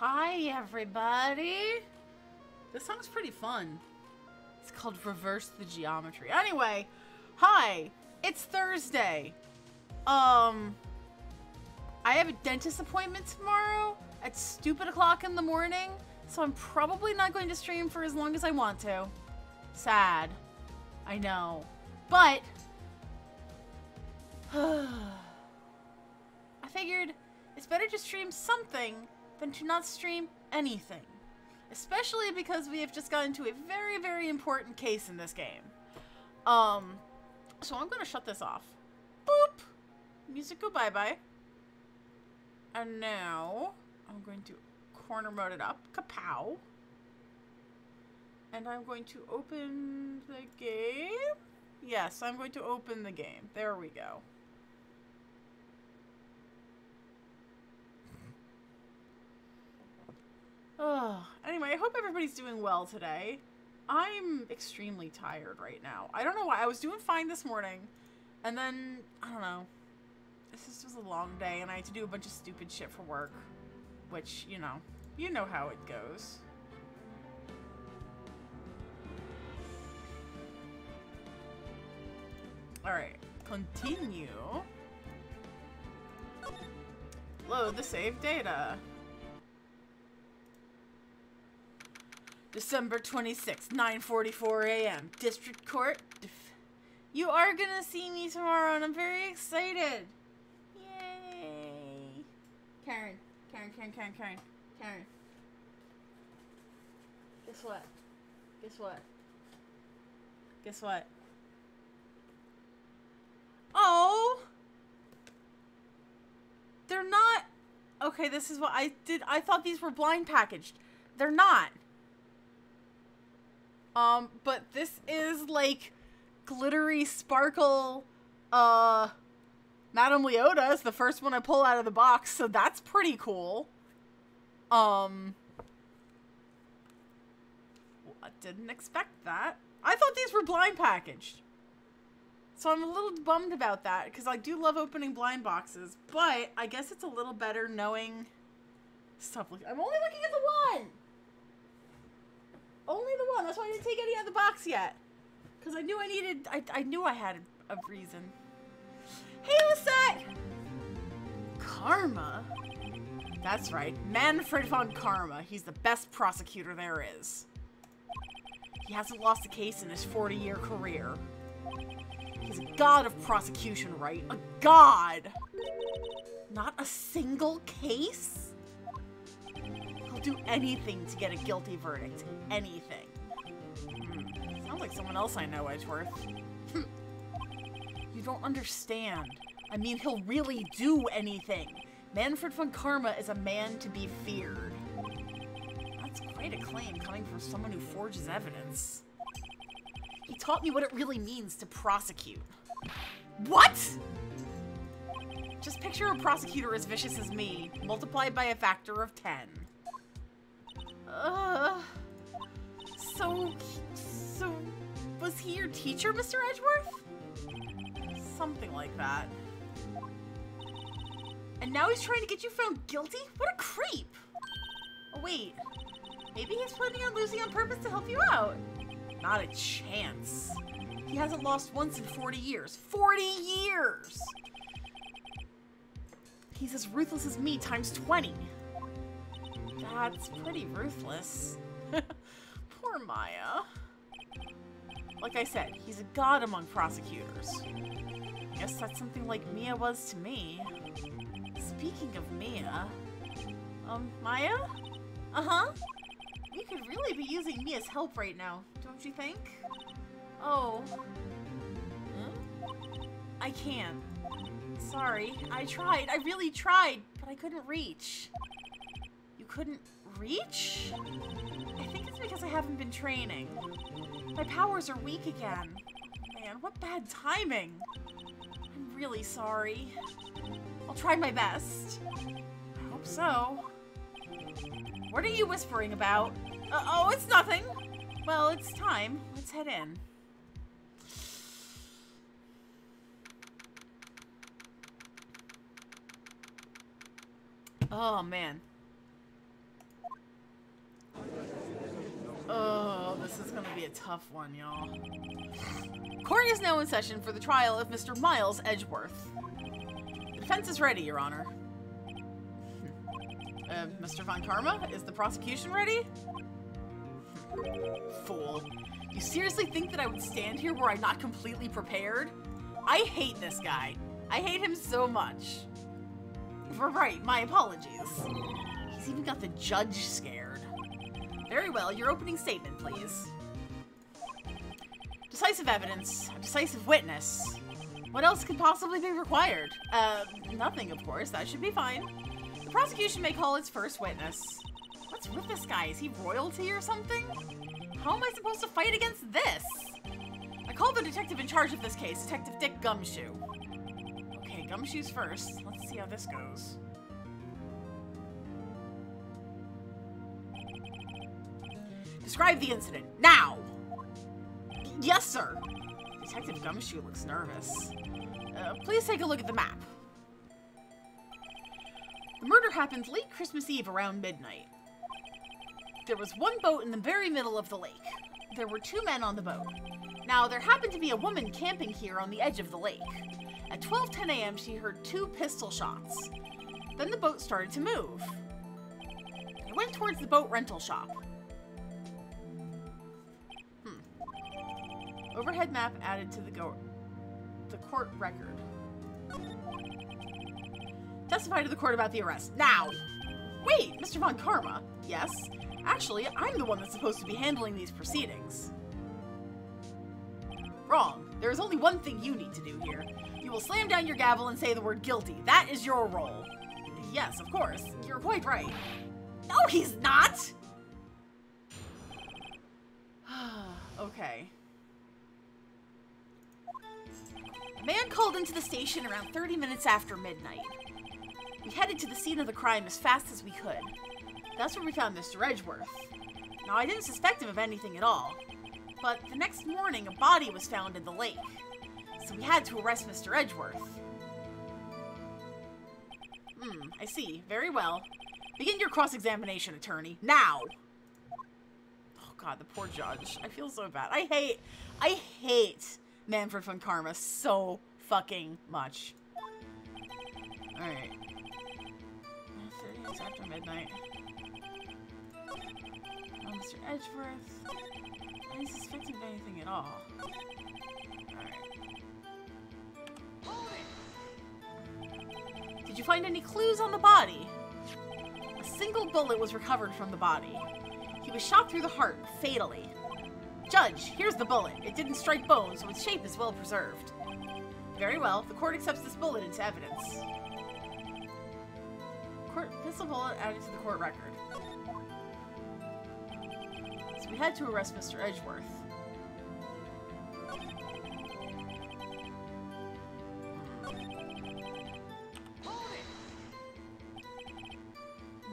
Hi, everybody. This song's pretty fun. It's called Reverse the Geometry. Anyway, hi. It's Thursday. I have a dentist appointment tomorrow at stupid o'clock in the morning, so I'm probably not going to stream for as long as I want to. Sad. I know. But I figured it's better to stream something than to not stream anything. Especially because we have just gotten to a very, very important case in this game. So I'm going to shut this off. Boop! Music go bye-bye. And now I'm going to corner mode it up. Kapow. And I'm going to open the game. Yes, I'm going to open the game. There we go. Anyway, I hope everybody's doing well today. I'm extremely tired right now. I don't know why. I was doing fine this morning, and then, I don't know. This is just a long day, and I had to do a bunch of stupid shit for work. Which, you know how it goes. Alright, continue. Load the saved data. December 26th, 9:44 a.m. District Court. You are gonna see me tomorrow, and I'm very excited. Yay. Karen. Guess what? Guess what? Oh! They're not... Okay, this is what I did. I thought these were blind packaged. They're not. But this is, like, glittery sparkle, Madame Leota is the first one I pull out of the box, so that's pretty cool. I didn't expect that. I thought these were blind packaged. So I'm a little bummed about that, because I do love opening blind boxes, but I guess it's a little better knowing stuff like... I'm only looking at the one! Only the one. That's why I didn't take any out of the box yet. Because I knew I needed... I knew I had a reason. Hey, Lisette! Karma? That's right. Manfred von Karma. He's the best prosecutor there is. He hasn't lost a case in his 40-year career. He's a god of prosecution, right? A god! Not a single case? He'll do anything to get a guilty verdict. Anything. Sounds like someone else I know, Edgeworth. You don't understand. I mean, he'll really do anything. Manfred von Karma is a man to be feared. That's quite a claim coming from someone who forges evidence. He taught me what it really means to prosecute. What?! Just picture a prosecutor as vicious as me, multiplied by a factor of 10. So, was he your teacher, Mr. Edgeworth? Something like that. And now he's trying to get you found guilty? What a creep! Oh, wait. Maybe he's planning on losing on purpose to help you out. Not a chance. He hasn't lost once in 40 years. 40 years! He's as ruthless as me times 20. That's pretty ruthless. Poor Maya. Like I said, he's a god among prosecutors. Guess that's something like Mia was to me. Speaking of Mia... Maya? Uh-huh? You could really be using Mia's help right now, don't you think? Oh. Huh? I can't. Sorry. I tried. I really tried, but I couldn't reach. You couldn't reach? I think it's because I haven't been training. My powers are weak again. Man, what bad timing. I'm really sorry. I'll try my best. I hope so. What are you whispering about? Oh, it's nothing. Well, it's time. Let's head in. Oh, man. be a tough one, y'all. Court is now in session for the trial of Mr. Miles Edgeworth. The defense is ready, Your Honor. Mr. Von Karma, is the prosecution ready? Fool. You seriously think that I would stand here were I not completely prepared? I hate this guy. I hate him so much. Right, my apologies. He's even got the judge scared. Very well, your opening statement, please. Decisive evidence, a decisive witness. What else could possibly be required? Nothing, of course. That should be fine. The prosecution may call its first witness. What's with this guy? Is he royalty or something? How am I supposed to fight against this? I call the detective in charge of this case, Detective Dick Gumshoe. Okay, Gumshoe's first. Let's see how this goes. Describe the incident, now! Yes, sir! Detective Gumshoe looks nervous. Please take a look at the map. The murder happened late Christmas Eve around midnight. There was one boat in the very middle of the lake. There were 2 men on the boat. Now, there happened to be a woman camping here on the edge of the lake. At 12:10 a.m., she heard 2 pistol shots. Then the boat started to move. It went towards the boat rental shop. Overhead map added to the court record. Testify to the court about the arrest. Now! Wait, Mr. Von Karma. Yes? Actually, I'm the one that's supposed to be handling these proceedings. Wrong. There is only one thing you need to do here. You will slam down your gavel and say the word guilty. That is your role. Yes, of course. You're quite right. No, he's not! Okay. A man called into the station around 30 minutes after midnight. We headed to the scene of the crime as fast as we could. That's where we found Mr. Edgeworth. Now, I didn't suspect him of anything at all, but the next morning a body was found in the lake, so we had to arrest Mr. Edgeworth. I see. Very well. Begin your cross-examination, attorney. Now! Oh god, the poor judge. I feel so bad. I hate Manfred von Karma so fucking much. Alright. 30 minutes after midnight. Oh, Mr. Edgeworth. I didn't suspect him of anything at all. Alright. Did you find any clues on the body? A single bullet was recovered from the body. He was shot through the heart, fatally. Judge, here's the bullet. It didn't strike bone, so its shape is well preserved. Very well. The court accepts this bullet into evidence. Pistol bullet added to the court record. So we had to arrest Mr. Edgeworth.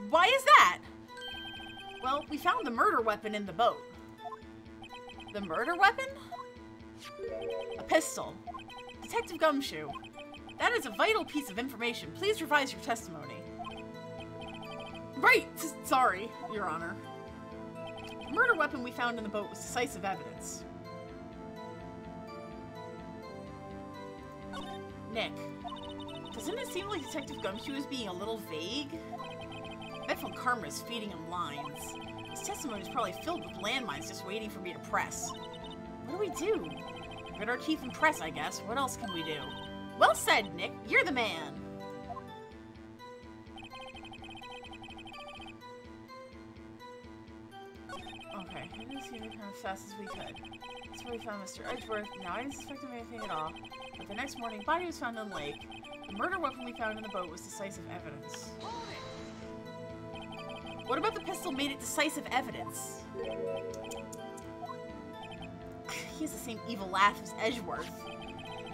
Why is that? Well, we found the murder weapon in the boat. The murder weapon? A pistol. Detective Gumshoe. That is a vital piece of information. Please revise your testimony. Right! Sorry, Your Honor. The murder weapon we found in the boat was decisive evidence. Nick, doesn't it seem like Detective Gumshoe is being a little vague? I bet von Karma is feeding him lines. His testimony is probably filled with landmines just waiting for me to press. What do we do? Grit our teeth and press, I guess. What else can we do? Well said, Nick. You're the man. Okay, I didn't see anything as fast as we could. That's where we found Mr. Edgeworth. Now, I didn't suspect him of anything at all. But the next morning, body was found in the lake. The murder weapon we found in the boat was decisive evidence. What about the pistol made it decisive evidence? He has the same evil laugh as Edgeworth.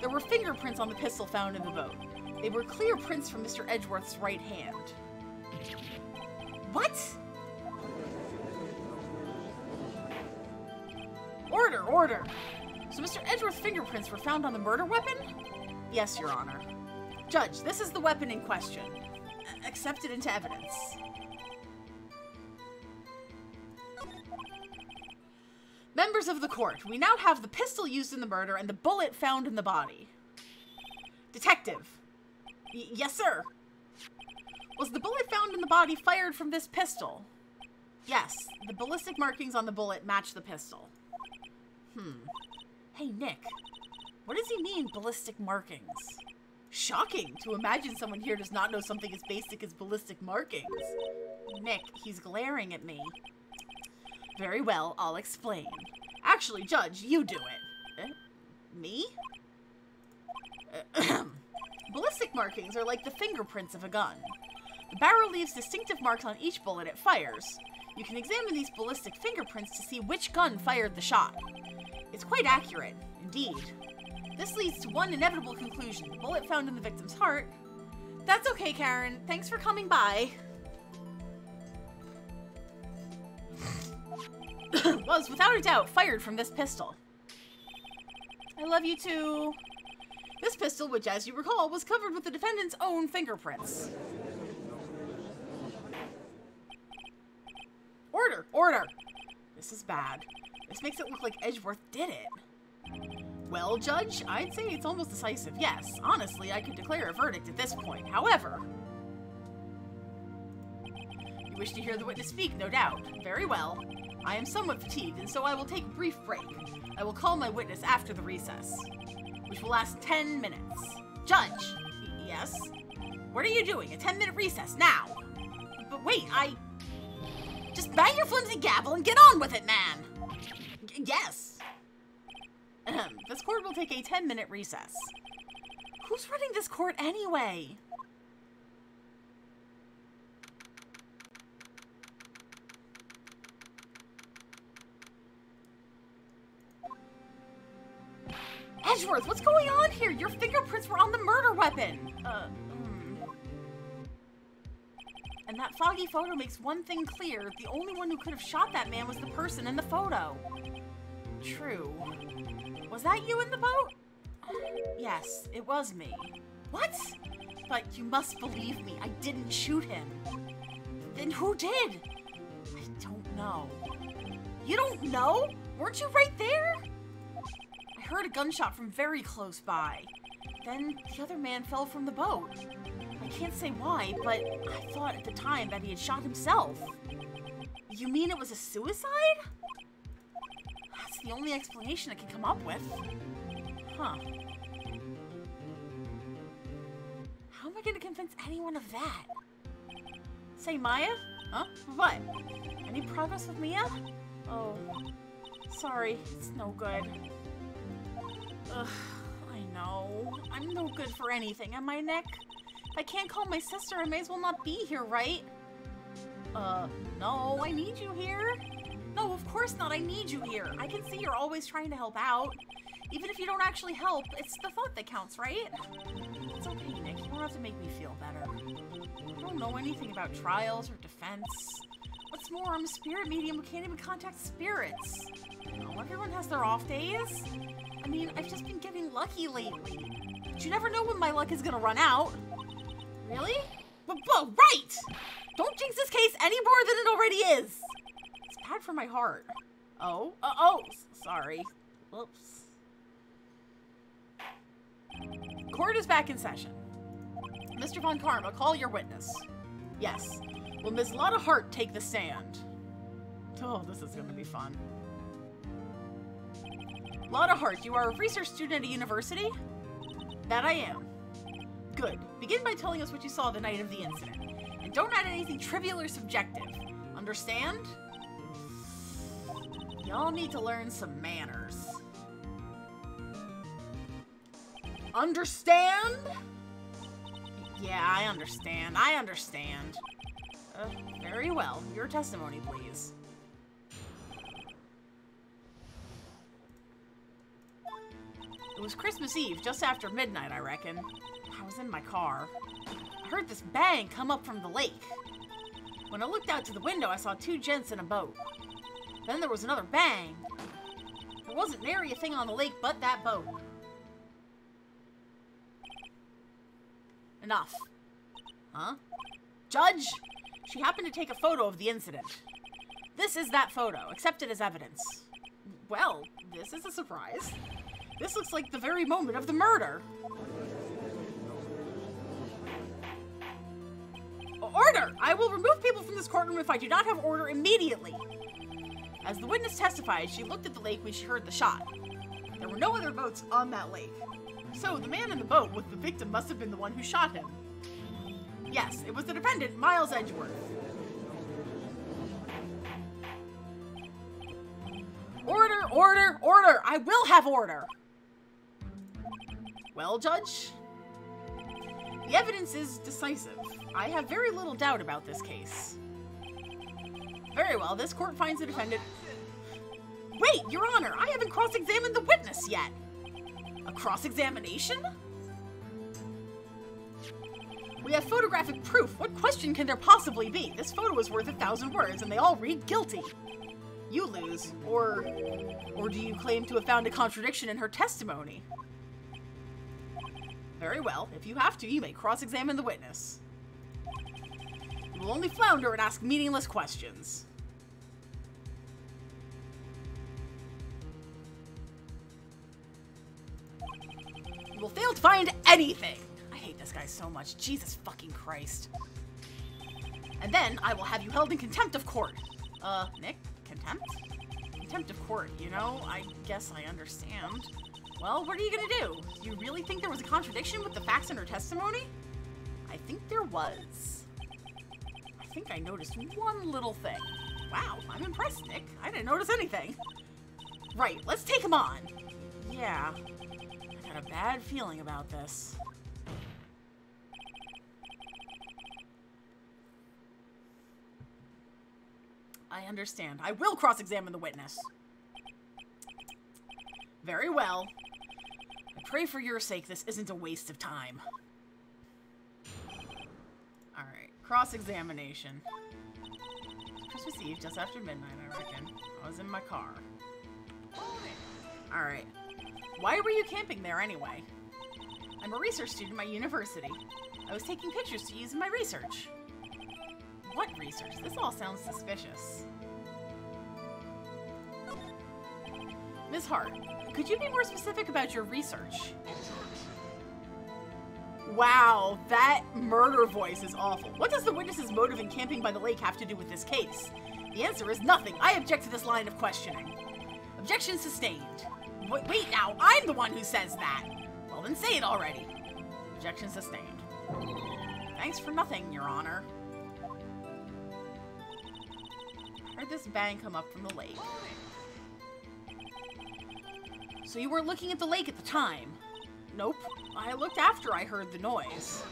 There were fingerprints on the pistol found in the boat. They were clear prints from Mr. Edgeworth's right hand. What? Order, order! So Mr. Edgeworth's fingerprints were found on the murder weapon? Yes, Your Honor. Judge, this is the weapon in question. Accepted into evidence. Members of the court, we now have the pistol used in the murder and the bullet found in the body. Detective. Yes, sir. Was the bullet found in the body fired from this pistol? Yes, the ballistic markings on the bullet match the pistol. Hey, Nick. What does he mean, ballistic markings? Shocking to imagine someone here does not know something as basic as ballistic markings. Nick, he's glaring at me. Very well, I'll explain. Actually, Judge, you do it. Me? Ballistic markings are like the fingerprints of a gun. The barrel leaves distinctive marks on each bullet it fires. You can examine these ballistic fingerprints to see which gun fired the shot. It's quite accurate, indeed. This leads to one inevitable conclusion. The bullet found in the victim's heart. That's okay, Karen. Thanks for coming by. Was, without a doubt, fired from this pistol. I love you too. This pistol, which, as you recall, was covered with the defendant's own fingerprints. Order! Order! This is bad. This makes it look like Edgeworth did it. Well, Judge, I'd say it's almost decisive, yes. Honestly, I could declare a verdict at this point. However... You wish to hear the witness speak, no doubt. Very well. I am somewhat fatigued, and so I will take a brief break. I will call my witness after the recess, which will last 10 minutes. Judge! Yes? What are you doing? A 10-minute recess, now! But wait, Just bang your flimsy gavel and get on with it, man! Yes! This court will take a 10-minute recess. Who's running this court anyway? Edgeworth, what's going on here? Your fingerprints were on the murder weapon! And that foggy photo makes one thing clear. The only one who could have shot that man was the person in the photo. True. Was that you in the boat? Yes, it was me. What? But you must believe me. I didn't shoot him. Then who did? I don't know. You don't know? Weren't you right there? I heard a gunshot from very close by. Then the other man fell from the boat. I can't say why, but I thought at the time that he had shot himself. You mean it was a suicide? That's the only explanation I can come up with. Huh. How am I going to convince anyone of that? Say, Maya? Huh? What? Any progress with Mia? Oh, sorry. It's no good. Ugh, I know. I'm no good for anything, am I, Nick? If I can't call my sister, I may as well not be here, right? No, I need you here. No, of course not. I need you here. I can see you're always trying to help out. Even if you don't actually help, it's the thought that counts, right? It's okay, Nick. You don't have to make me feel better. I don't know anything about trials or defense. What's more, I'm a spirit medium who can't even contact spirits. Oh, everyone has their off days. I mean, I've just been getting lucky lately. But you never know when my luck is gonna run out. Really? Whoa, right! Don't jinx this case any more than it already is! It's bad for my heart. Oh, sorry. Whoops. Court is back in session. Mr. Von Karma, call your witness. Yes. Will Ms. Lotta Hart take the stand? Oh, this is gonna be fun. Lotta Hart, you are a research student at a university? That I am. Good. Begin by telling us what you saw the night of the incident. And don't add anything trivial or subjective. Understand? Y'all need to learn some manners. Understand? Yeah, I understand. I understand. Very well. Your testimony, please. It was Christmas Eve, just after midnight, I reckon. I was in my car. I heard this bang come up from the lake. When I looked out to the window, I saw two gents in a boat. Then there was another bang. There wasn't nary a thing on the lake but that boat. Enough. Huh? Judge! She happened to take a photo of the incident. This is that photo. Accept it as evidence. Well, this is a surprise. This looks like the very moment of the murder. Order! I will remove people from this courtroom if I do not have order immediately. As the witness testified, she looked at the lake when she heard the shot. There were no other boats on that lake. So the man in the boat with the victim must have been the one who shot him. Yes, it was the defendant, Miles Edgeworth. Order, order, order! I will have order! Well, Judge? The evidence is decisive. I have very little doubt about this case. Very well, this court finds the defendant... Wait, Your Honor, I haven't cross-examined the witness yet! A cross-examination? We have photographic proof. What question can there possibly be? This photo is worth 1,000 words, and they all read guilty. You lose. Or do you claim to have found a contradiction in her testimony? Very well. If you have to, you may cross-examine the witness. You will only flounder and ask meaningless questions. You will fail to find anything. I hate this guy so much. Jesus fucking Christ. And then I will have you held in contempt of court. Nick? Contempt? Contempt of court, you know? I guess I understand. Well, what are you gonna do? Do you really think there was a contradiction with the facts in her testimony? I think there was. I think I noticed one little thing. Wow, I'm impressed, Nick. I didn't notice anything. Right, let's take him on. Yeah, I got a bad feeling about this. I understand. I will cross-examine the witness. Very well. I pray for your sake this isn't a waste of time. Alright, cross-examination. Christmas Eve, just after midnight, I reckon. I was in my car. Alright. Why were you camping there anyway? I'm a research student at my university. I was taking pictures to use in my research. What research? This all sounds suspicious. Ms. Hart, could you be more specific about your research? Wow, that murder voice is awful. What does the witness's motive in camping by the lake have to do with this case? The answer is nothing. I object to this line of questioning. Objection sustained. Wait now, I'm the one who says that. Well then say it already. Objection sustained. Thanks for nothing, Your Honor. I heard this bang come up from the lake. So you weren't looking at the lake at the time? Nope. I looked after I heard the noise.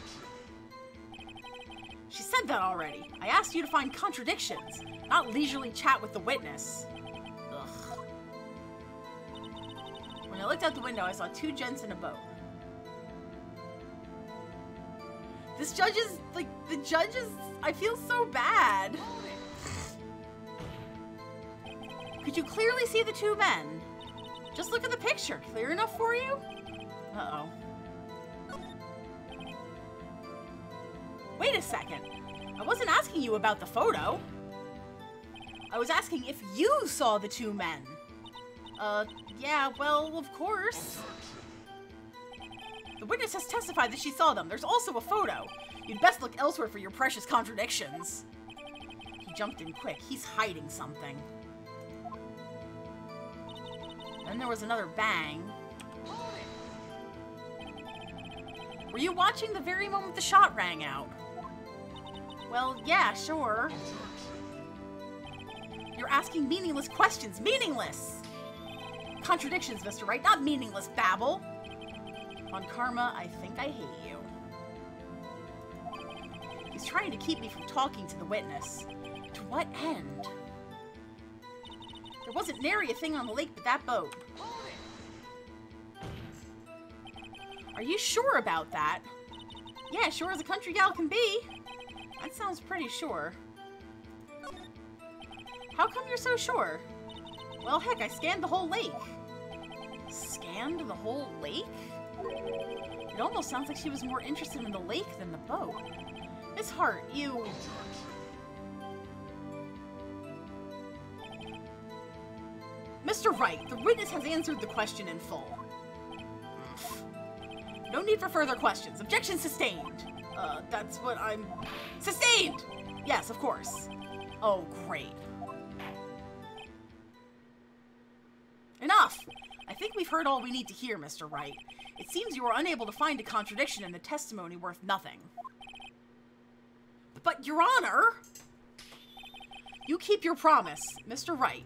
She said that already. I asked you to find contradictions, not leisurely chat with the witness. Ugh. When I looked out the window, I saw two gents in a boat. This judge is, like, the judge is, I feel so bad. Could you clearly see the two men? Just look at the picture. Clear enough for you? Uh-oh. Wait a second. I wasn't asking you about the photo. I was asking if you saw the two men. Yeah, well, of course. The witness has testified that she saw them. There's also a photo. You'd best look elsewhere for your precious contradictions. He jumped in quick. He's hiding something. Then there was another bang. Were you watching the very moment the shot rang out? Well, yeah, sure. You're asking meaningless questions. Meaningless! Contradictions, Mr. Wright, not meaningless babble. On karma, I think I hate you. He's trying to keep me from talking to the witness. To what end? There wasn't nary a thing on the lake but that boat. Are you sure about that? Yeah, sure as a country gal can be. That sounds pretty sure. How come you're so sure? Well, heck, I scanned the whole lake. Scanned the whole lake? It almost sounds like she was more interested in the lake than the boat. Miss Hart, you... Mr. Mr. Wright, the witness has answered the question in full. No need for further questions. Objection sustained. That's what I'm... Sustained! Yes, of course. Oh, great. Enough! I think we've heard all we need to hear, Mr. Wright. It seems you were unable to find a contradiction in the testimony worth nothing. But, Your Honor! You keep your promise, Mr. Wright.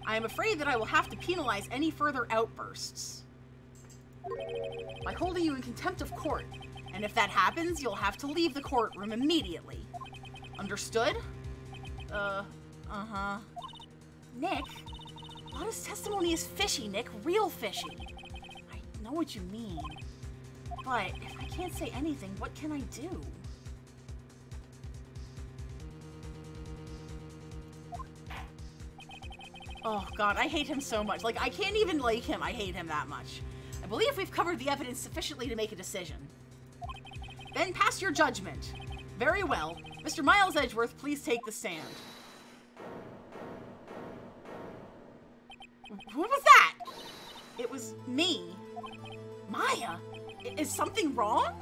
I am afraid that I will have to penalize any further outbursts by holding you in contempt of court, and if that happens, you'll have to leave the courtroom immediately. Understood? Uh-huh. Nick, Lotta's testimony is fishy, Nick. Real fishy. I know what you mean. But if I can't say anything, what can I do? Oh, God, I hate him so much. Like, I can't even like him. I hate him that much. I believe we've covered the evidence sufficiently to make a decision. Then pass your judgment. Very well. Mr. Miles Edgeworth, please take the stand. What was that? It was me. Maya, is something wrong?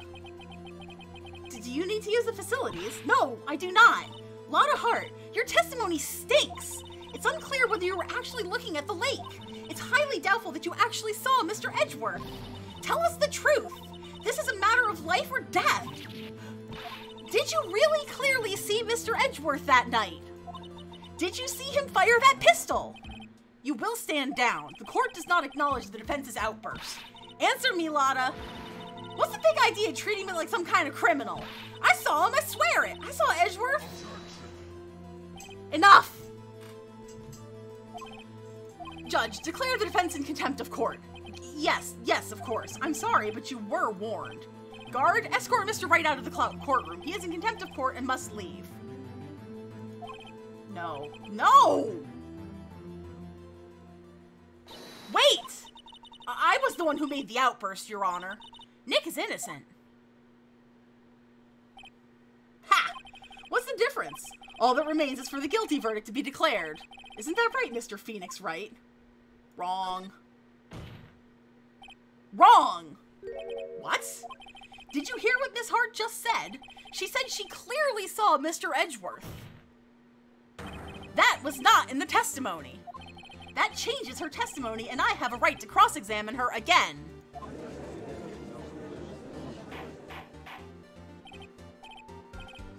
Do you need to use the facilities? No, I do not. Lotta Hart, your testimony stinks. It's unclear whether you were actually looking at the lake. It's highly doubtful that you actually saw Mr. Edgeworth. Tell us the truth. This is a matter of life or death. Did you really clearly see Mr. Edgeworth that night? Did you see him fire that pistol? You will stand down. The court does not acknowledge the defense's outburst. Answer me, Lotta. What's the big idea treating me like some kind of criminal? I saw him, I swear it. I saw Edgeworth. Enough. Judge, declare the defense in contempt of court. Yes, of course. I'm sorry, but you were warned. Guard, escort Mr. Wright out of the courtroom. He is in contempt of court and must leave. No. Wait! I was the one who made the outburst, Your Honor. Nick is innocent. Ha! What's the difference? All that remains is for the guilty verdict to be declared. Isn't that right, Mr. Phoenix Wright? Wrong. Wrong! What? Did you hear what Miss Hart just said? She said she clearly saw Mr. Edgeworth. That was not in the testimony. That changes her testimony, and I have a right to cross-examine her again.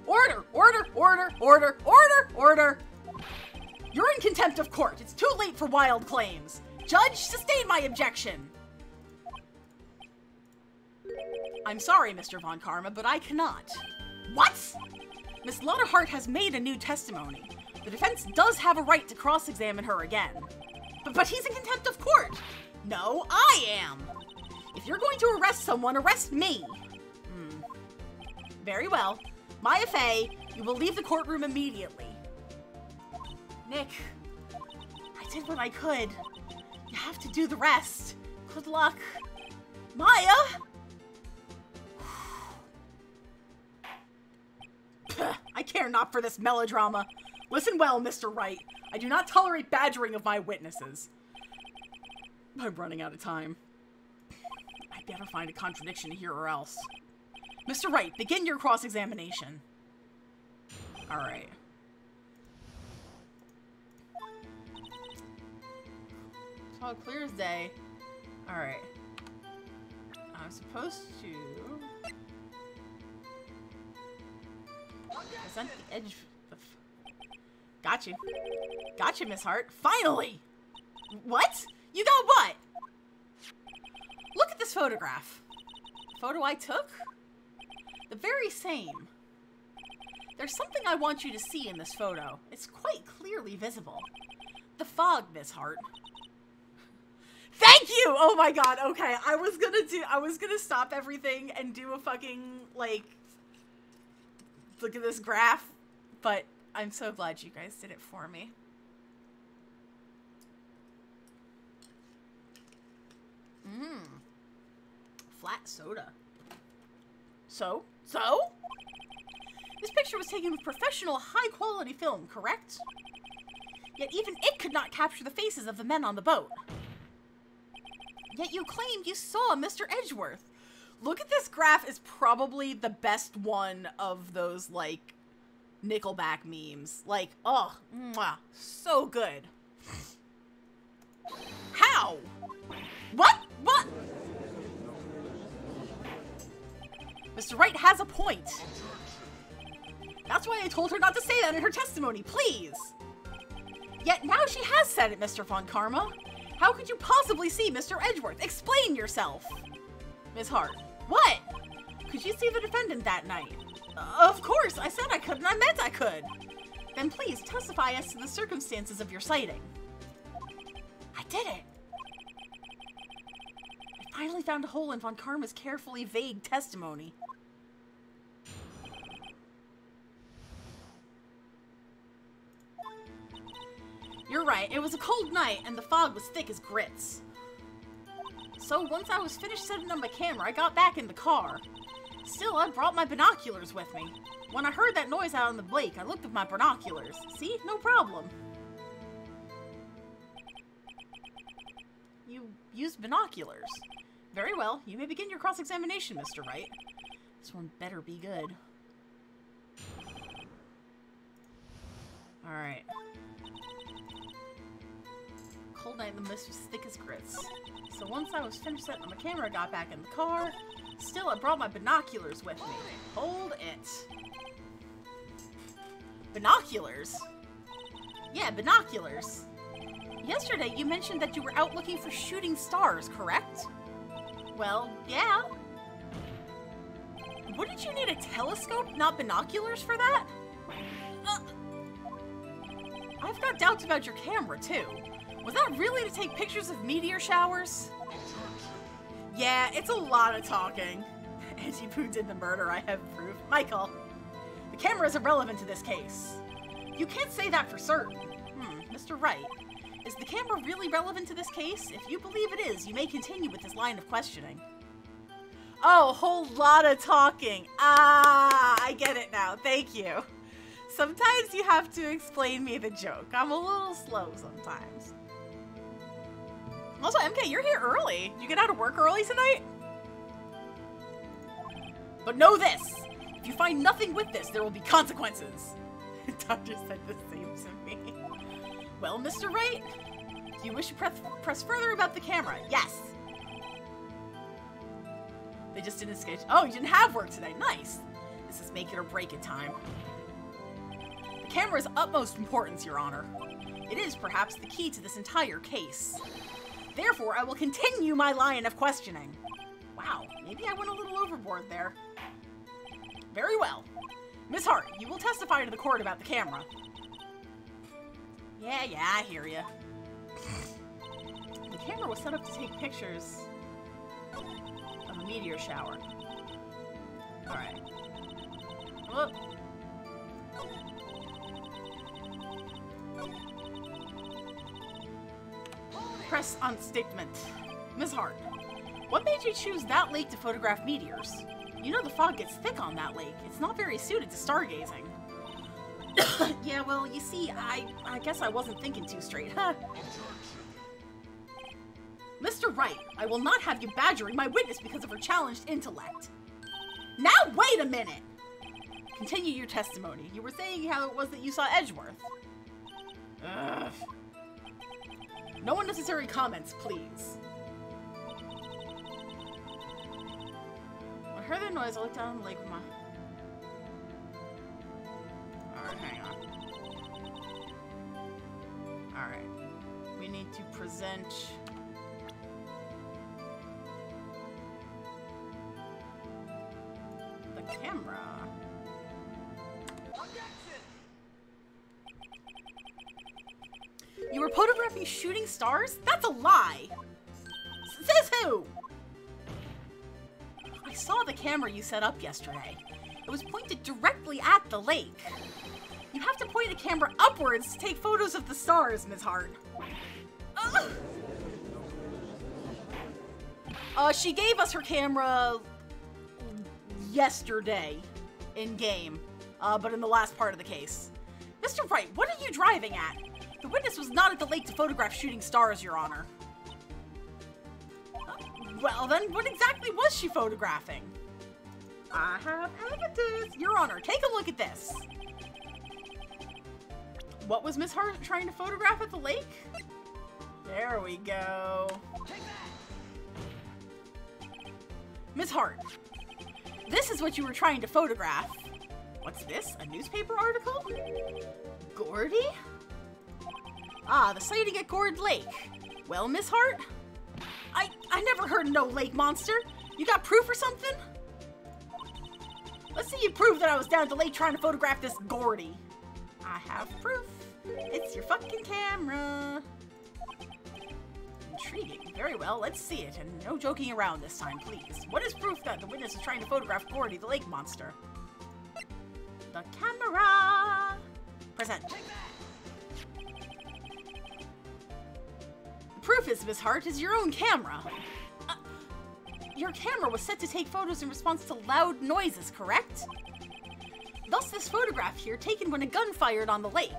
Order! Order! Order! Order! Order! Order! You're in contempt of court. It's too late for wild claims. Judge, sustain my objection. I'm sorry, Mr. Von Karma, but I cannot. What? Miss Lotta Hart has made a new testimony. The defense does have a right to cross-examine her again. But he's in contempt of court. No, I am. If you're going to arrest someone, arrest me. Very well. Maya Fey, you will leave the courtroom immediately. Nick, I did what I could. You have to do the rest. Good luck. Maya! I care not for this melodrama. Listen well, Mr. Wright. I do not tolerate badgering of my witnesses. I'm running out of time. I better find a contradiction here or else. Mr. Wright, begin your cross-examination. Alright. It's all clear as day. Alright. I'm supposed to... present the edge... Got you. Gotcha, Miss Hart. Finally! What? You got what? Look at this photograph. Photo I took? The very same. There's something I want you to see in this photo. It's quite clearly visible. The fog, Miss Hart. Thank you! Oh my god, okay. I was gonna stop everything and do a fucking, like, look at this graph, but I'm so glad you guys did it for me. Flat soda. So? This picture was taken with professional, high-quality film, correct? Yet even it could not capture the faces of the men on the boat. Yet you claimed you saw Mr. Edgeworth. Look at this graph, is probably the best one of those, like, Nickelback memes. Like, oh, mwah, so good. How? What? What? Mr. Wright has a point. That's why I told her not to say that in her testimony, please. Yet now she has said it, Mr. Von Karma. How could you possibly see Mr. Edgeworth? Explain yourself. Ms. Hart. What? Could you see the defendant that night? Of course, I said I could and I meant I could. Then please testify as to the circumstances of your sighting. I did it. I finally found a hole in Von Karma's carefully vague testimony. You're right, it was a cold night and the fog was thick as grits. So once I was finished setting up my camera, I got back in the car. Still, I brought my binoculars with me. When I heard that noise out on the lake, I looked with my binoculars. See? No problem. You used binoculars. Very well, you may begin your cross-examination, Mr. Wright. This one better be good. Alright. Cold night and the mist was thick as grits. So once I was finished setting up my camera, I got back in the car. Still, I brought my binoculars with me. Hold it. Binoculars? Yeah, binoculars. Yesterday, you mentioned that you were out looking for shooting stars, correct? Well, yeah. Wouldn't you need a telescope, not binoculars for that? I've got doubts about your camera, too. Was that really to take pictures of meteor showers? Yeah, it's a lot of talking. Anti-Poo did the murder, I have proof. Michael, the camera is irrelevant to this case. You can't say that for certain. Mr. Wright, is the camera really relevant to this case? If you believe it is, you may continue with this line of questioning. Oh, a whole lot of talking. Ah, I get it now. Thank you. Sometimes you have to explain me the joke. I'm a little slow sometimes. Also, MK, you're here early. You get out of work early tonight? But know this! If you find nothing with this, there will be consequences. Doctor said the same to me. Well, Mr. Wright, do you wish to press further about the camera? Yes. They just didn't sketch. Oh, you didn't have work today. Nice. This is make it or break it time. The camera is utmost importance, Your Honor. It is perhaps the key to this entire case. Therefore, I will continue my line of questioning. Wow, maybe I went a little overboard there. Very well. Miss Hart, you will testify to the court about the camera. Yeah, I hear ya. The camera was set up to take pictures of a meteor shower. Alright. Whoop. Press on statement. Ms. Hart, what made you choose that lake to photograph meteors? You know the fog gets thick on that lake. It's not very suited to stargazing. Yeah, well, you see, I guess I wasn't thinking too straight, huh? Mr. Wright, I will not have you badgering my witness because of her challenged intellect. Now wait a minute! Continue your testimony. You were saying how it was that you saw Edgeworth. Ugh. No unnecessary comments, please. When I heard the noise, I looked down on the lake with my... Alright, hang on. Alright. We need to present... the camera. You were photographing shooting stars? That's a lie! Says who? I saw the camera you set up yesterday. It was pointed directly at the lake. You have to point a camera upwards to take photos of the stars, Ms. Hart. She gave us her camera yesterday in game, but in the last part of the case. Mr. Wright, what are you driving at? The witness was not at the lake to photograph shooting stars, Your Honor. Well then, what exactly was she photographing? I have evidence. Your Honor, take a look at this. What was Miss Hart trying to photograph at the lake? There we go. Miss Hart, this is what you were trying to photograph. What's this? A newspaper article? Gordy? Ah, the sighting at Gourd Lake. Well, Miss Hart? I never heard of no lake monster. You got proof or something? Let's see you prove that I was down at the lake trying to photograph this Gordy. I have proof. It's your fucking camera. Intriguing. Very well, let's see it. And no joking around this time, please. What is proof that the witness is trying to photograph Gordy, the lake monster? The camera. Present. The proof is, Miss Hart, is your own camera. Your camera was set to take photos in response to loud noises, correct? Thus this photograph here taken when a gun fired on the lake.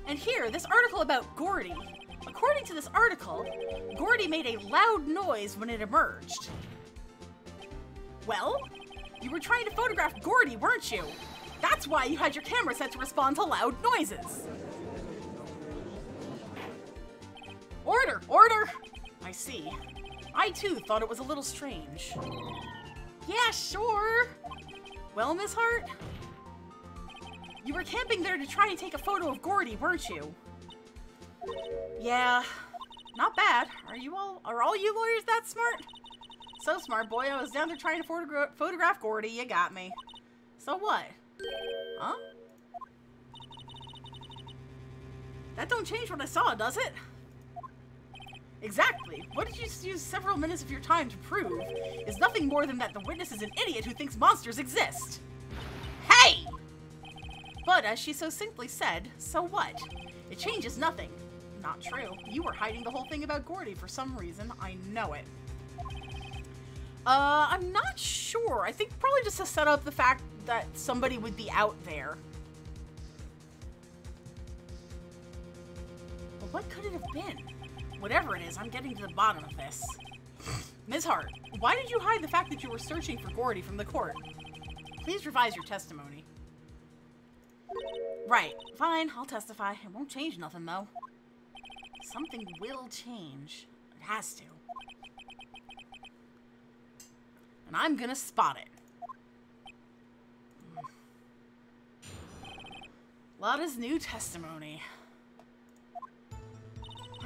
And here, this article about Gordy. According to this article, Gordy made a loud noise when it emerged. Well, you were trying to photograph Gordy, weren't you? That's why you had your camera set to respond to loud noises. Order! Order! I see. I too thought it was a little strange. Yeah, sure. Well, Miss Hart? You were camping there to try and take a photo of Gordy, weren't you? Yeah, not bad. Are all you lawyers that smart? So smart, boy. I was down there trying to photograph Gordy. You got me. So what? Huh? That don't change what I saw, does it? Exactly. What did you use several minutes of your time to prove is nothing more than that the witness is an idiot who thinks monsters exist. Hey! But as she so simply said, so what? It changes nothing. Not true. You were hiding the whole thing about Gordy for some reason. I know it. I'm not sure. I think probably just to set up the fact that somebody would be out there. But what could it have been? Whatever it is, I'm getting to the bottom of this. Ms. Hart, why did you hide the fact that you were searching for Gordy from the court? Please revise your testimony. Right. Fine, I'll testify. It won't change nothing, though. Something will change. It has to. And I'm gonna spot it. Lotta's new testimony.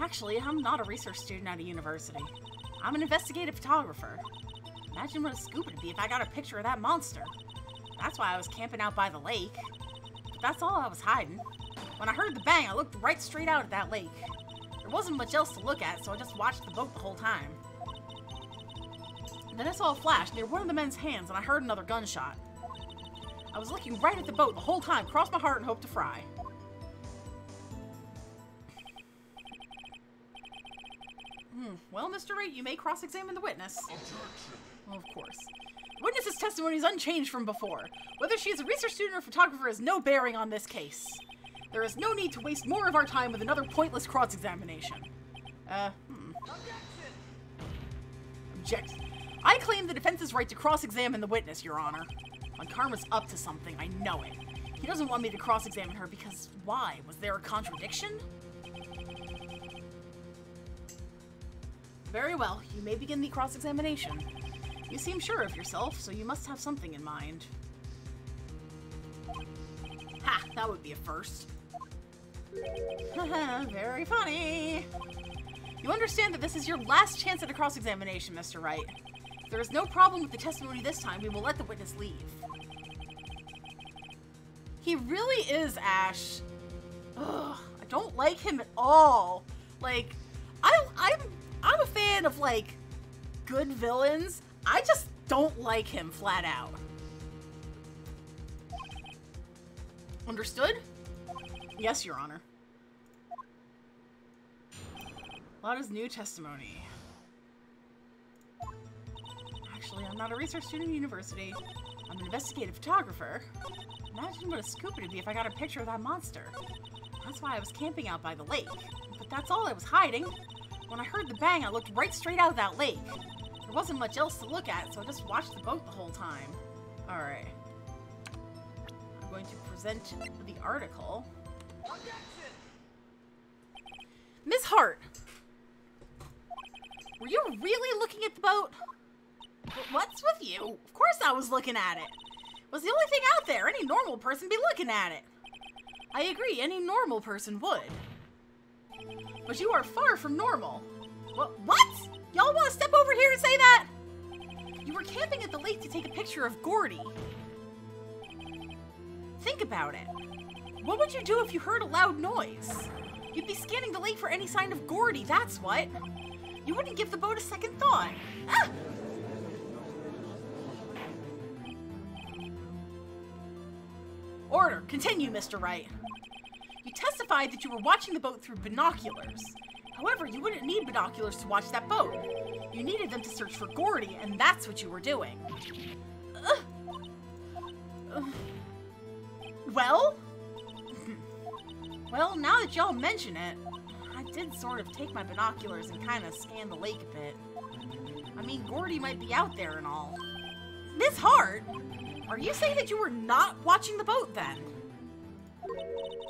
Actually, I'm not a research student at a university. I'm an investigative photographer. Imagine what a scoop it'd be if I got a picture of that monster. That's why I was camping out by the lake. But that's all I was hiding. When I heard the bang, I looked right straight out at that lake. There wasn't much else to look at, so I just watched the boat the whole time. Then I saw a flash near one of the men's hands, and I heard another gunshot. I was looking right at the boat the whole time, crossed my heart and hoped to fry. Well, Mr. Wright, you may cross-examine the witness. Well, of course. The witness's testimony is unchanged from before. Whether she is a research student or photographer has no bearing on this case. There is no need to waste more of our time with another pointless cross-examination. Objection. I claim the defense's right to cross-examine the witness, Your Honor. When Karma's up to something, I know it. He doesn't want me to cross-examine her because why? Was there a contradiction? Very well, you may begin the cross-examination. You seem sure of yourself, so you must have something in mind. Ha! That would be a first. Haha, very funny. You understand that this is your last chance at a cross-examination, Mr. Wright. If there is no problem with the testimony this time, we will let the witness leave. He really is, Ash. Ugh, I don't like him at all. Like, I'm a fan of, like, good villains. I just don't like him flat out. Understood? Yes, Your Honor. Lotta's new testimony. Actually, I'm not a research student at university. I'm an investigative photographer. Imagine what a scoop it'd be if I got a picture of that monster. That's why I was camping out by the lake. But that's all I was hiding. When I heard the bang, I looked right straight out of that lake. There wasn't much else to look at, so I just watched the boat the whole time. Alright. I'm going to present the article. Miss Hart! Were you really looking at the boat? What's with you? Of course I was looking at it. It was the only thing out there. Any normal person be looking at it. I agree, any normal person would. But you are far from normal. What? Y'all want to step over here and say that? You were camping at the lake to take a picture of Gordy. Think about it. What would you do if you heard a loud noise? You'd be scanning the lake for any sign of Gordy, that's what. You wouldn't give the boat a second thought. Ah! Order. Continue, Mr. Wright. You testified that you were watching the boat through binoculars. However, you wouldn't need binoculars to watch that boat. You needed them to search for Gordy, and that's what you were doing. Well? Well, now that y'all mention it, I did sort of take my binoculars and kind of scan the lake a bit. I mean, Gordy might be out there and all. Miss Hart, are you saying that you were not watching the boat then?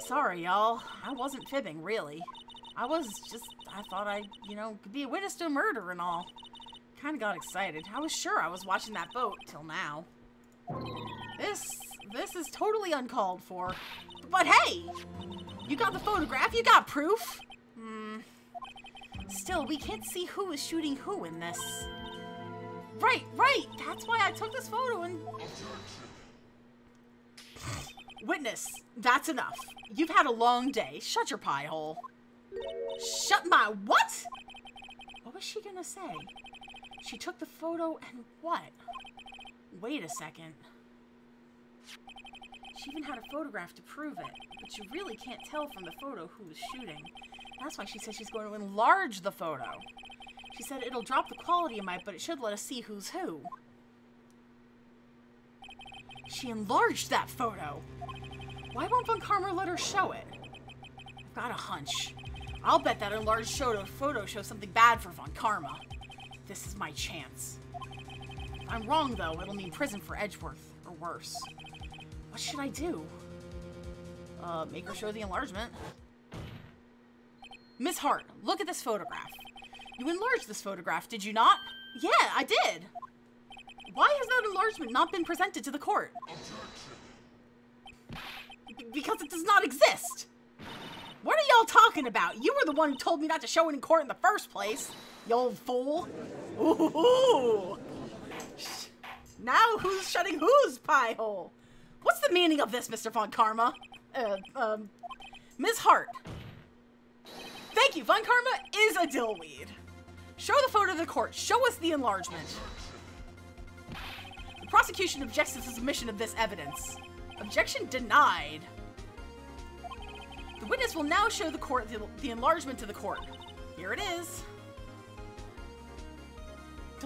Sorry, y'all. I wasn't fibbing, really. I thought I, could be a witness to a murder and all. Kind of got excited. I was sure I was watching that boat till now. This is totally uncalled for. But hey! You got the photograph, you got proof! Still, we can't see who is shooting who in this. Right! That's why I took this photo and... Witness, that's enough. You've had a long day. Shut your pie hole. Shut my what? What was she gonna say? She took the photo and what? Wait a second. She even had a photograph to prove it, but you really can't tell from the photo who was shooting. That's why she said she's going to enlarge the photo. She said it'll drop the quality a mite, but it should let us see who's who. She enlarged that photo. Why won't Von Karma let her show it? I've got a hunch. I'll bet that enlarged photo shows something bad for Von Karma. This is my chance. If I'm wrong, though, it'll mean prison for Edgeworth, or worse. What should I do? Make her show the enlargement. Miss Hart, look at this photograph. You enlarged this photograph, did you not? Yeah, I did. Why has that enlargement not been presented to the court? Because it does not exist. What are y'all talking about? You were the one who told me not to show it in court in the first place, you old fool. Ooh. Now who's shutting whose pie hole? What's the meaning of this, Mr. Von Karma? Ms. Hart. Thank you, Von Karma is a dillweed. Show the photo to the court. Show us the enlargement. The prosecution objects to the submission of this evidence. Objection denied. The witness will now show the court the enlargement to the court. Here it is.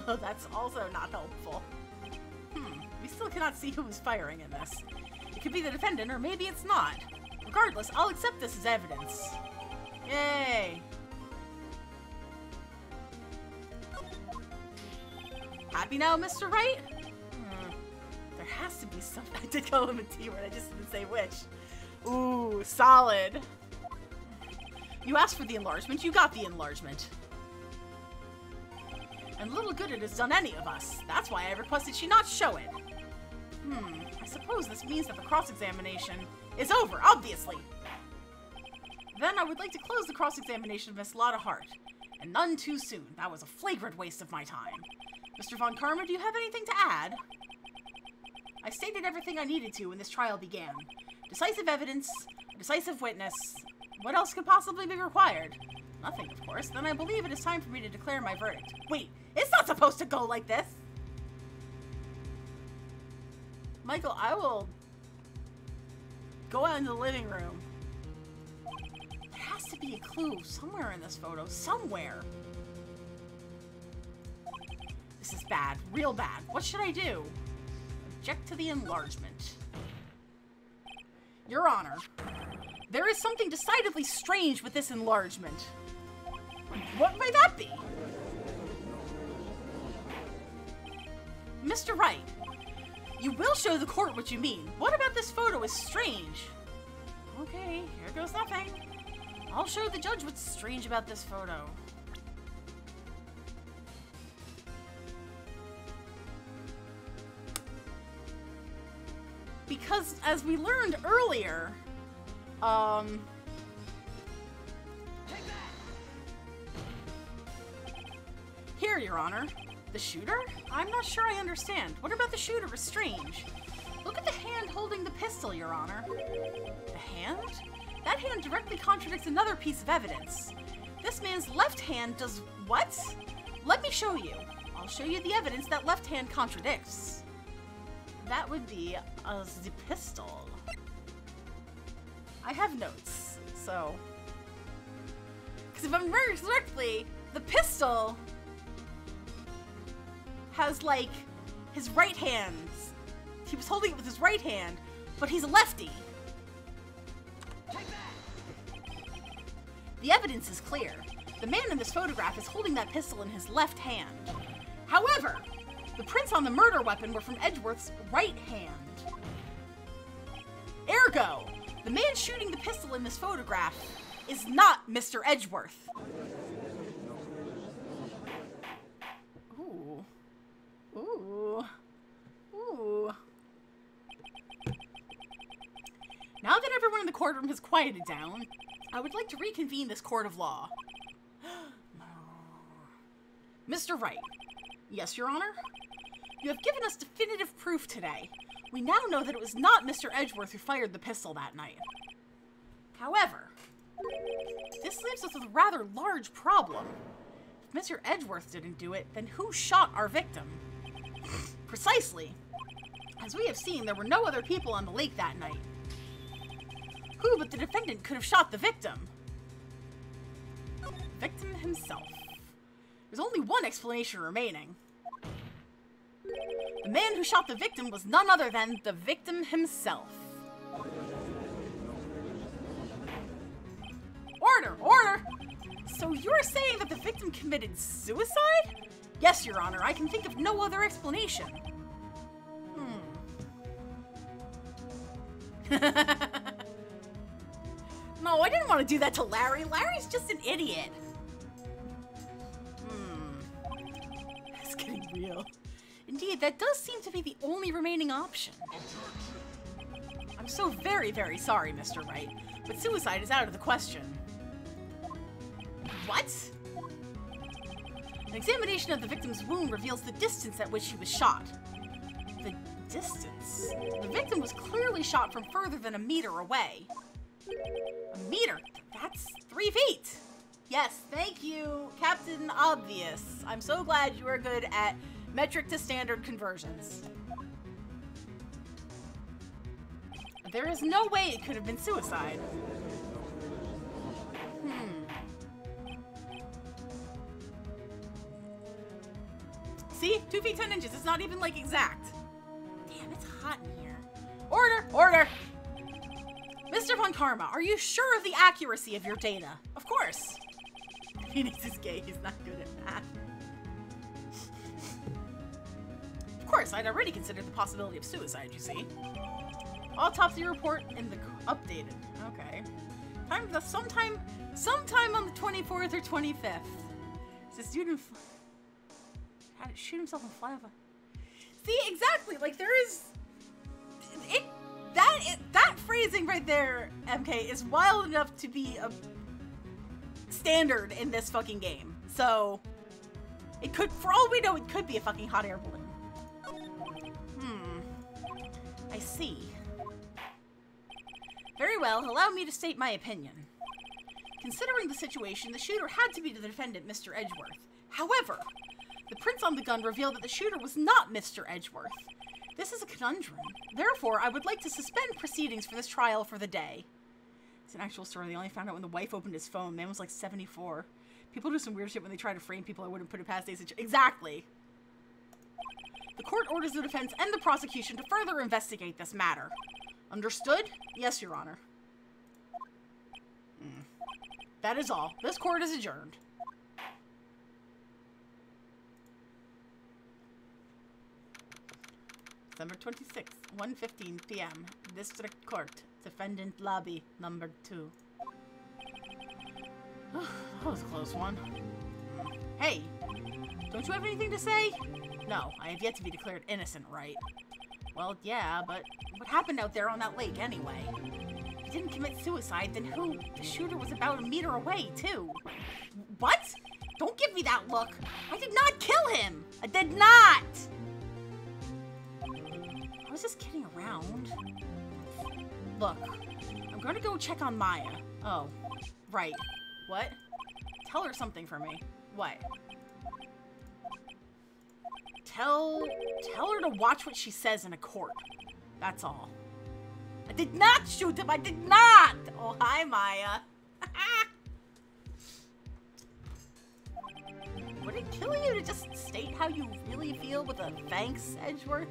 Oh, that's also not helpful. We still cannot see who is firing in this. It could be the defendant, or maybe it's not. Regardless, I'll accept this as evidence. Yay! Happy now, Mr. Wright? There has to be something. I did call him a T-word, I just didn't say which. Ooh, solid. You asked for the enlargement, you got the enlargement. And little good it has done any of us. That's why I requested she not show it. I suppose this means that the cross-examination is over, obviously. Then I would like to close the cross-examination of Miss Lotta Hart. And none too soon. That was a flagrant waste of my time. Mr. Von Karma, do you have anything to add? I stated everything I needed to when this trial began. Decisive evidence, decisive witness. What else could possibly be required? Nothing, of course. Then I believe it is time for me to declare my verdict. Wait, it's not supposed to go like this! Michael, I will go out in the living room. There has to be a clue somewhere in this photo. Somewhere! This is bad. Real bad. What should I do? Object to the enlargement. Your Honor, There is something decidedly strange with this enlargement. What might that be? Mr. Wright, you will show the court what you mean. What about this photo is strange? Okay, here goes nothing. I'll show the judge what's strange about this photo. Because, as we learned earlier, here, Your Honor. The shooter? I'm not sure I understand. What about the shooter is strange? Look at the hand holding the pistol, Your Honor. The hand? That hand directly contradicts another piece of evidence. This man's left hand does what? Let me show you. I'll show you the evidence that left hand contradicts. That would be the pistol. I have notes, so... Because if I remember correctly, the pistol has, like, his right hand. He was holding it with his right hand, but he's a lefty. The evidence is clear. The man in this photograph is holding that pistol in his left hand. However, the prints on the murder weapon were from Edgeworth's right hand. Ergo, the man shooting the pistol in this photograph is not Mr. Edgeworth. Ooh. Ooh. Ooh. Now that everyone in the courtroom has quieted down, I would like to reconvene this court of law. Mr. Wright. Yes, Your Honor? You have given us definitive proof today. We now know that it was not Mr. Edgeworth who fired the pistol that night. However, this leaves us with a rather large problem. If Mr. Edgeworth didn't do it, then who shot our victim? Precisely. As we have seen, there were no other people on the lake that night. Who but the defendant could have shot the victim? The victim himself. There's only one explanation remaining. The man who shot the victim was none other than the victim himself. Order! Order! So you're saying that the victim committed suicide? Yes, Your Honor, I can think of no other explanation. No, I didn't want to do that to Larry. Larry's just an idiot. It's getting real. Indeed, that does seem to be the only remaining option. I'm so very, very sorry, Mr. Wright, but suicide is out of the question. What? An examination of the victim's wound reveals the distance at which she was shot. The distance? The victim was clearly shot from further than a meter away. A meter? That's 3 feet! Yes, thank you, Captain Obvious. I'm so glad you are good at metric to standard conversions. There is no way it could have been suicide. See? 2 feet 10 inches. It's not even, like, exact. Damn, it's hot in here. Order! Order! Mr. Von Karma, are you sure of the accuracy of your data? Of course. Phoenix is gay. He's not good at math. Of course, I'd already considered the possibility of suicide, you see. Autopsy report in the updated. Okay. Time the sometime on the 24th or 25th. This student had to shoot himself and fly off a... See, exactly. Like, there is... That phrasing right there, MK, is wild enough to be a standard in this fucking game. So, it could, for all we know, it could be a fucking hot air balloon. I see. Very well, allow me to state my opinion. Considering the situation, the shooter had to be the defendant, Mr. Edgeworth. However, the prints on the gun reveal that the shooter was not Mr. Edgeworth. This is a conundrum. Therefore, I would like to suspend proceedings for this trial for the day. It's an actual story. They only found out when the wife opened his phone. Man was like 74. People do some weird shit when they try to frame people. I wouldn't put it past these. Exactly. The court orders the defense and the prosecution to further investigate this matter. Understood? Yes, Your Honor. That is all. This court is adjourned. December 26th, 1:15 p.m. District Court. Defendant Lobby, number 2. That was a close one. Hey, don't you have anything to say? No, I have yet to be declared innocent, right? Well, yeah, but what happened out there on that lake anyway? If he didn't commit suicide, then who? The shooter was about a meter away, too. What? Don't give me that look. I did not kill him. I did not. I was just kidding around. Look, I'm going to go check on Maya. Oh, right. What? Tell her something for me. What? Tell her to watch what she says in a court. That's all. I did not shoot him. I did not. Oh, hi, Maya. Would it kill you to just state how you really feel with a thanks, Edgeworth?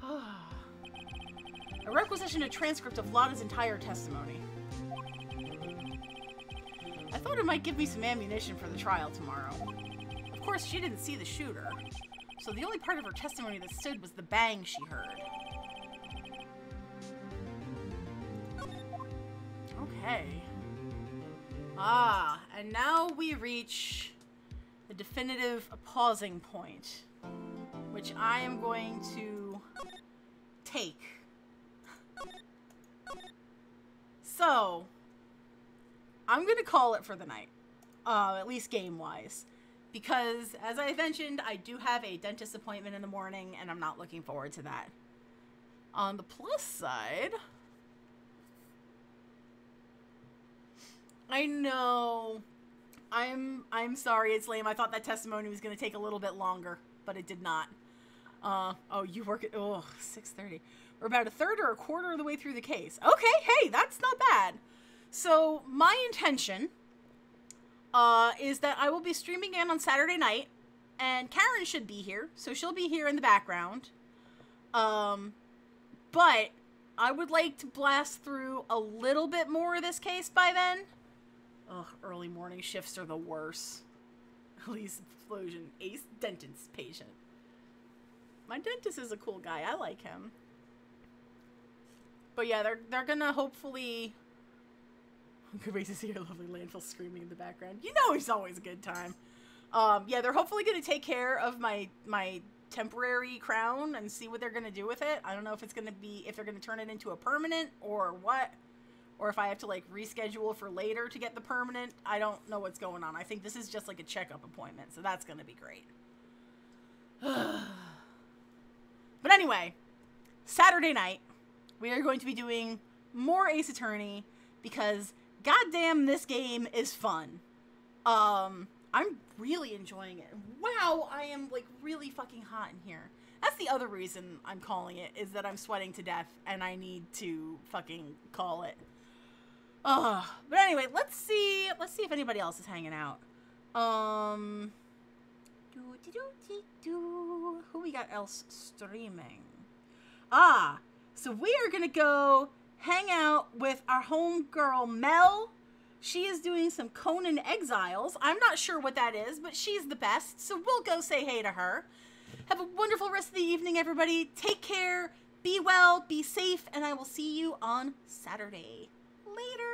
I requisitioned a transcript of Lotta's entire testimony. I thought it might give me some ammunition for the trial tomorrow. Of course, she didn't see the shooter, so the only part of her testimony that stood was the bang she heard. Okay. Ah, and now we reach the definitive pausing point, which I am going to take. So, I'm going to call it for the night, at least game-wise. Because, as I mentioned, I do have a dentist appointment in the morning, and I'm not looking forward to that. On the plus side, I know, I'm sorry, it's lame. I thought that testimony was going to take a little bit longer, but it did not. Oh, you work at, 6:30. We're about a third or a quarter of the way through the case. Okay, hey, that's not bad. So, my intention is that I will be streaming in on Saturday night, and Karen should be here, so she'll be here in the background. But I would like to blast through a little bit more of this case by then. Ugh, early morning shifts are the worst. Elise explosion, ace dentist patient. My dentist is a cool guy. I like him. But yeah, they're gonna hopefully. Good way to see your lovely landfill screaming in the background. You know he's always a good time. Yeah, they're hopefully going to take care of my temporary crown and see what they're going to do with it. I don't know if it's going to be, if they're going to turn it into a permanent or what. Or if I have to, like, reschedule for later to get the permanent. I don't know what's going on. I think this is just, like, a checkup appointment. So that's going to be great. But anyway, Saturday night, we are going to be doing more Ace Attorney because goddamn, this game is fun. I'm really enjoying it. Wow, I am, like, really fucking hot in here. That's the other reason I'm calling it, is that I'm sweating to death, and I need to fucking call it. But anyway, let's see if anybody else is hanging out. Who we got else streaming? So we are gonna go hang out with our homegirl Mel. She is doing some Conan Exiles. I'm not sure what that is, but she's the best, so we'll go say hey to her. Have a wonderful rest of the evening, everybody. Take care, be well, be safe, and I will see you on Saturday. Later.